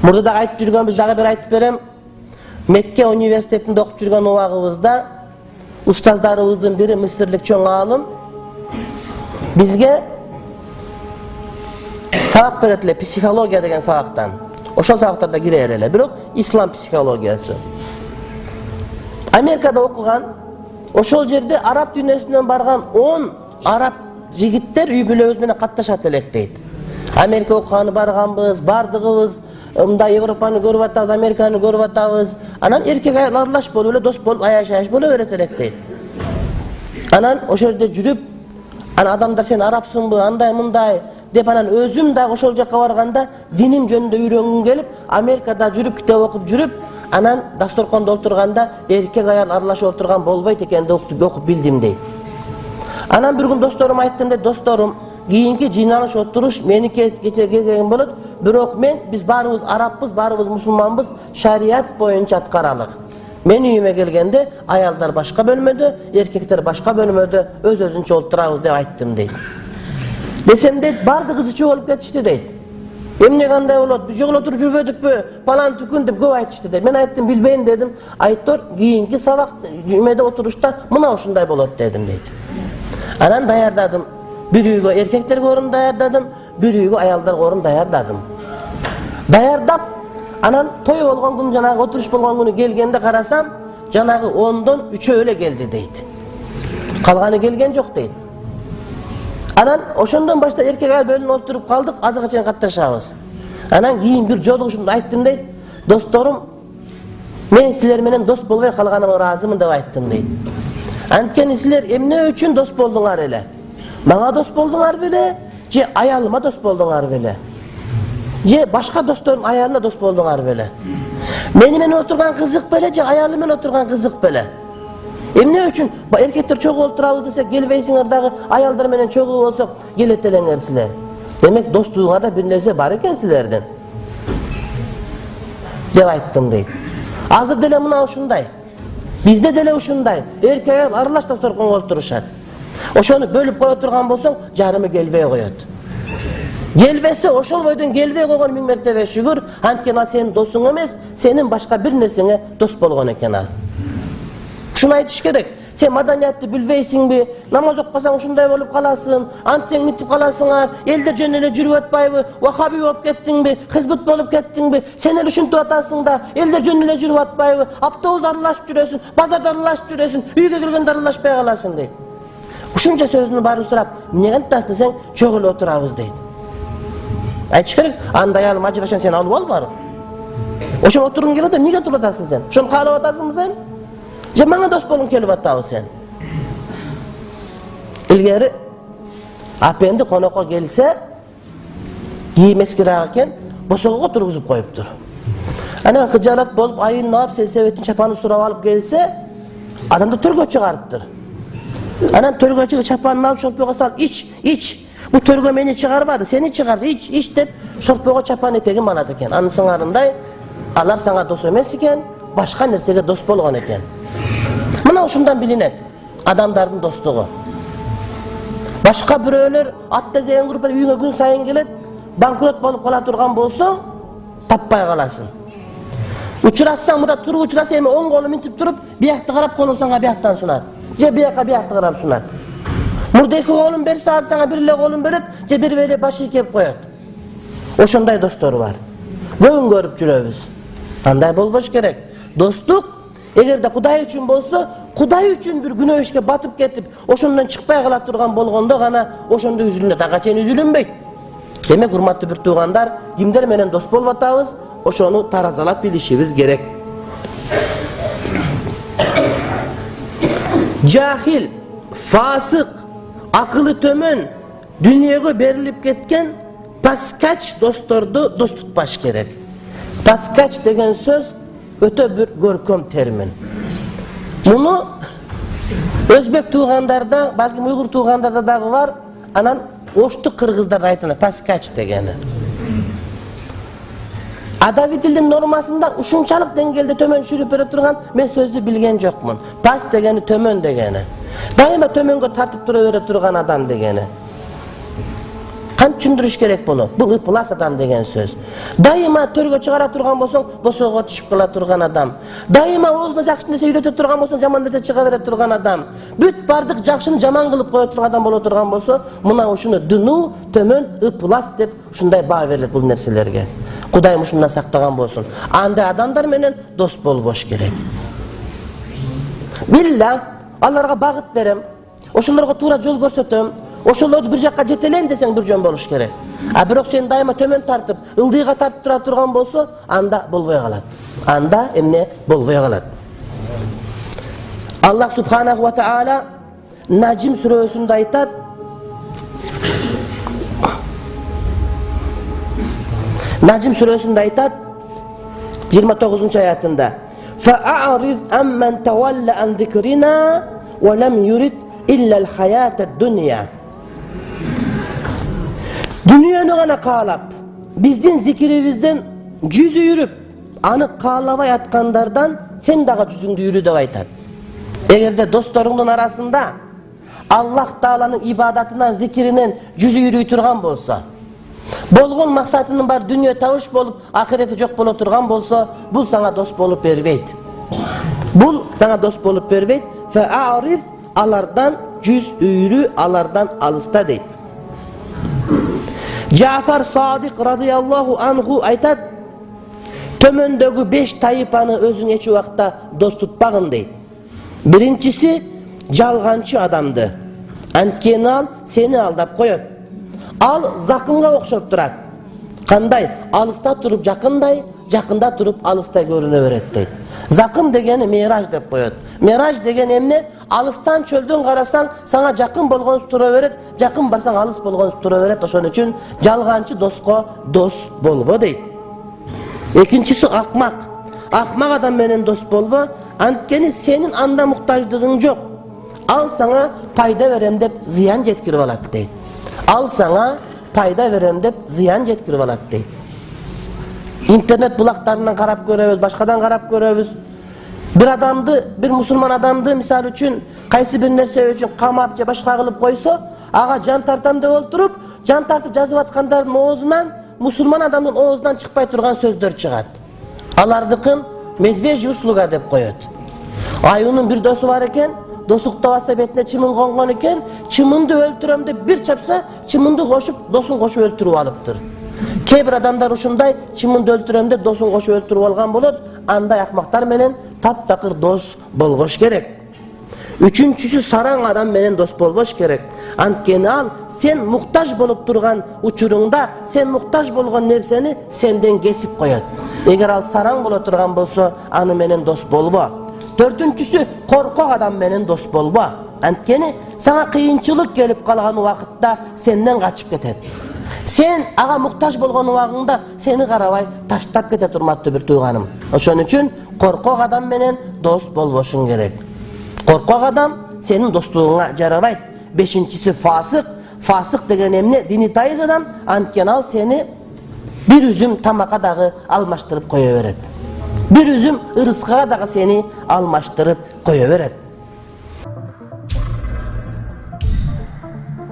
Burada da aytып жүргөнбүz, дагы бир айтып берем. Мекке университетинде окуп жүргөн убагыбызда устаздарыбыздын бири мисирлик чоң аалым бизге сабак берет эле, психология деген сабактан. Ошол сабактарда кире эле, бирок ислам психологиясы. Америкада окуган, ошол жерде араб дүйнөсүнөн барган 10 араб жигиттер үй бүлөбүз менен катташат элек дейт. Америка окуганы барганбыз, бардыгыбыз мындай Европаны көрүп атабыз, Американы көрүп атабыз. Анан эркек аял аралаш болуп эле дос болуп аяш боло берет элек дейт. Анан ошол жерде жүрүп, ана адамдар сен арабсыңбы, андай мындай деп анан өзүм да ошол жака барганда диним жөнүндө үйрөнгүм келип, Америкада жүрүп, китеп окуп жүрүп, анан дасторкондо отурганда эркек аял аралашып отурган болбойт экенин окуп билдим дейт. Анан bir gün досторум айттым дейт, досторум, кийинки жыйналыш отуруш меники кезегим болот, бирок биз баарыбыз араббыз, баарыбыз мусулманбыз, шарият боюнча аткаралык. Мен үйүмө келгенде аялдар башка бөлмөдө, эркектер башка бөлмөдө өз-өзүнчө отурабыз деп айттым дейт. Десем дейт, бардыгы ичүү болуп кетишти дейт. Эмне кандай болот? Биз жол отуруп жүрбөдүкпү? Палан түкүн деп көп айтышты дейт. Мен айттым, билбейм дедим. Айттор, кийинки сабак жүймөдө отурушта мына ушундай болот дедим дейт. Анан даярдадым. Bir үйгө эркектерге орун даярдадым, bir үйгө аялдарга орун даярдадым. Даярдап, анан той болгон күн, жанагы отуруш болгон күнү келгенде карасам, жанагы 10дон 3 эле келди дейт. Калганы келген жок дейт. Анан ошондон баштап эркек аял бөлүнүп отуруп калдык, азыркыга чейин катташабыз. Анан кийин бир жолугушумда айттым дейт, досторум, мен силер менен дос болбой калганыма ыраазымын деп айттым дейт. Анткени силер эмне үчүн дос болдуңар эле? Мага дос болдуңар беле, же аялыма дос болдуңар беле? Же башка достордун аялына дос болдуңар беле? Мени менен отурган кызык беле, же аялы менен отурган кызык беле? Эмне үчүн эркектер чогуу отурабыз десе келбейсиңер, дагы аялдар менен чогуу болсок келет элеңер силер. Демек достугуңарда бир нерсе бар экен силердин. Деп айттым дейт. Азыр деле мына ушундай. Бизде деле ушундай. Эркек аял аралаш дасторконго отурушат. Ошону бөлүп кое турган болсоң, жарымы келбей коет. Келбесе, ошол бойдон келбей койгон 1000 мертебе шүгүр, анткени ал сенин досуң эмес, сенин башка бир нерсеңе дос болгон экен ал. Ушуну айтыш керек. Сен маданиятты билбейсиңби? Намаз окусаң ушундай болуп каласың, антсең мынтип каласыңар, элдер жөн эле жүрүп атпайбы? Вахаби болуп кеттиңби? Хизбут болуп кеттиңби? Сен эле ушинтип атасың да, элдер жөн эле жүрүп атпайбы? Автобус аралашып жүрөсүң, базарда аралашып жүрөсүң, үйгө келгенде аралашпай каласың дейт. Ушунча сөзүнү баары сурап, эмне кантасың десең, чогуу эле отурабыз дейт. Айтыш керек, андай аялым ажырашан сен алып ал барып. Ошо отургуң келет, эмнеге отуруп атасың сен? Ошону каалап атасыңбы сен? Же мага дос болгуң келип атабы сен? Илгери апенди конокко келсе, кийим эскираак экен, босогого тургузуп коюптур. Анан кыжалат болуп, айын алып, сесебеттин чапанын сурап алып келсе, адамды төргө чыгарыптыр. Анан төргөчүгө чапанын алып шолпойго салып, ич. Бу төргө мени чыгарбады, сени чыгарды, ич деп шолпойго чапан этегин манат экен. Анын соңарындай алар сага дос эмес экен, башка нерсеге дос болгон экен. Мына ушундан билинет адамдардын достугу. Башка бирөөлөр ат тезеген куруп үйүңө күн сайын келет, банкрот болуп кала турган болсо, таппай каласың. Учурасаң, мында туруп учураса, эми оң колу минтип туруп, биякты карап колун сага бияктан сунат. Же биякка биякты карап сунат. Мурда эки колун берсе, азыр сага бир эле колун берет, же бир эле башы кеп коет. Ошондой достор бар. Көбүн көрүп жүрөбүз. Андай болбош керек. Достук эгерде Кудай үчүн болсо, Кудай үчүн бир күнөө ишке батып кетип, ошондон чыкпай кала турган болгондо гана ошондо үзүлүнөт, ага чейин үзүлүнбөйт. Демек, урматтуу бир туугандар, кимдер менен дос болуп атабыз, ошону таразалап билишибиз керек. Жахил, фасык, акылы төмөн, дүйнөгө берилип кеткен паскач досторду дос тутпаш керек. Паскач деген сөз өтө бир көркөм термин. Муну өзбек туугандарда, балким уйгур туугандарда дагы бар, анан оштук кыргыздарда айтылат паскач дегени. Адаби тилдин нормасында ушунчалык деңгээлде төмөн түшүрүп бере турган мен сөздү билген жокмун. Пас дегени төмөн дегени. Дайыма төмөнгө тартып тура бере турган адам дегени. Кантип түшүндүрүш керек буну? Бул ыплас адам деген сөз. Дайыма төргө чыгара турган болсоң, босоого түшүп кала турган адам. Дайыма оозуна жакшы нерсе үйрөтө турган болсоң, жаман нерсе чыга бере турган адам. Бүт бардык жакшыны жаман кылып кое турган адам боло турган болсо, мына ушуну дыну, төмөн, ыплас деп ушундай баа берилет бул нерселерге. Кудайым ушундан сактаган болсун. Андай адамдар менен дос болбош керек. Билла, аларга багыт берем. Ошолорго туура жол көрсөтөм. Ошолорду бир жакка жетелейм десең бир жөн болуш керек. А бирок сен дайыма төмөн тартып, ылдыйга тартып тура турган болсо, анда болбой калат. Анда эмне болбой калат. Аллах субханаху ва таала Najm сүрөсүндө айтат: Najm сүрөсүндө айтат 29-аятында: "Фа'арид амман тавалла ан зикрина ва лам юрид илля ал-хаята ад-дуnya." Дүниені ғана қалап, біздің зикирибизден жүз үйріп, аны қалабай атқандардан сен дағы жүзіңді үйрі деп айтады. Егерде досторыңдың арасында Аллах Тааланың ибадатынан, зикиринен жүз үйрі тұрған болса, болгон мақсатының бар дүние табыш болып, ақиреті жоқ боло тұрған болса, бұл саңа дос болып бербейді. Бұл саңа дос болып бербейді. Фа'арид, алардан жүз үйрі, алардан алыста дейді. Джафар Садик радиаллаху анху айтат: төмөндөгү 5 тайыпаны өзүң эч убакта дос тутпагын дейт. Биринчиси жалганчы адамды. Анткени ал сени алдап коет. Ал закынга окшоп турат. Кандай? Алыста туруп жакындай, жакында туруп алыстай көрүнө берет дейт. Закын дегени мираж деп коет. Мираж деген эмне? Алыстан чөлдөн карасаң, саңа жакын болгон тура берет, жакын барсаң алыс болгон тура берет. Ошон үчүн жалганчы доско дос болбо дейт. Экинчиси акмак. Акмак адам менен дос болбо, анткени сенин анда муктаждыгың жок. Ал саңа пайда берем деп зыян жеткирип алат дейт. Ал саңа пайда берем деп зыян жеткирип алат дейт. Интернет булактарынан карап көрөбүз, башкадан карап көрөбүз. Bir adamdı, bir musulman adamdı misal üçün, kaysi bir nerse üçün kamap же başka kılıp koysa, ağa can tartam da oturup, can tartıp жазып atkanların oğuzundan, musulman adamın oğuzundan çıkpay turgan sözler çıgat. Alardыкын medvejy usluga dep koyot. Ayunun bir dosu var eken, dosukta bassa betine çimın kongon eken, çimındı öldürem de bir çapsa, çimındı koşup, dosun koşup öldürüp alıptır. Kebir adamlar uşunday, çimındı öldürem de dosun koşup öldürüp algan bolot, anday akmaktar menen tap-takır dost bolgoş gerek. Üçüncüsü sarang adam menen dost bolgoş gerek. Antkeni al, sen muhtaç bolup turgan uçurungda, sen muhtaç bolgon nerseni senden kesip koyat. Eger al sarang bolo turgan bolsa, anı menen dost bolbo. Dördüncüsü korkak adam menen dost bolbo. Antkeni sana kıyınçılık gelip kalgan vakıtta senden kaçıp ketet. Sen ağa muhtaç bolgon ubagыңda seni karabay taştap kete turmattı bir tuyganım. Oşon üçün korkak adam menen dost bolboşun gerek. Korkak adam senin dostluğuna jarabayt. Beşincisi fasık. Fasık degen emne? Dini tayız adam. Antken al seni bir üzüm tamaka dağı almaştırıp koya veret. Bir üzüm ırıskağa dağı seni almaştırıp koya veret.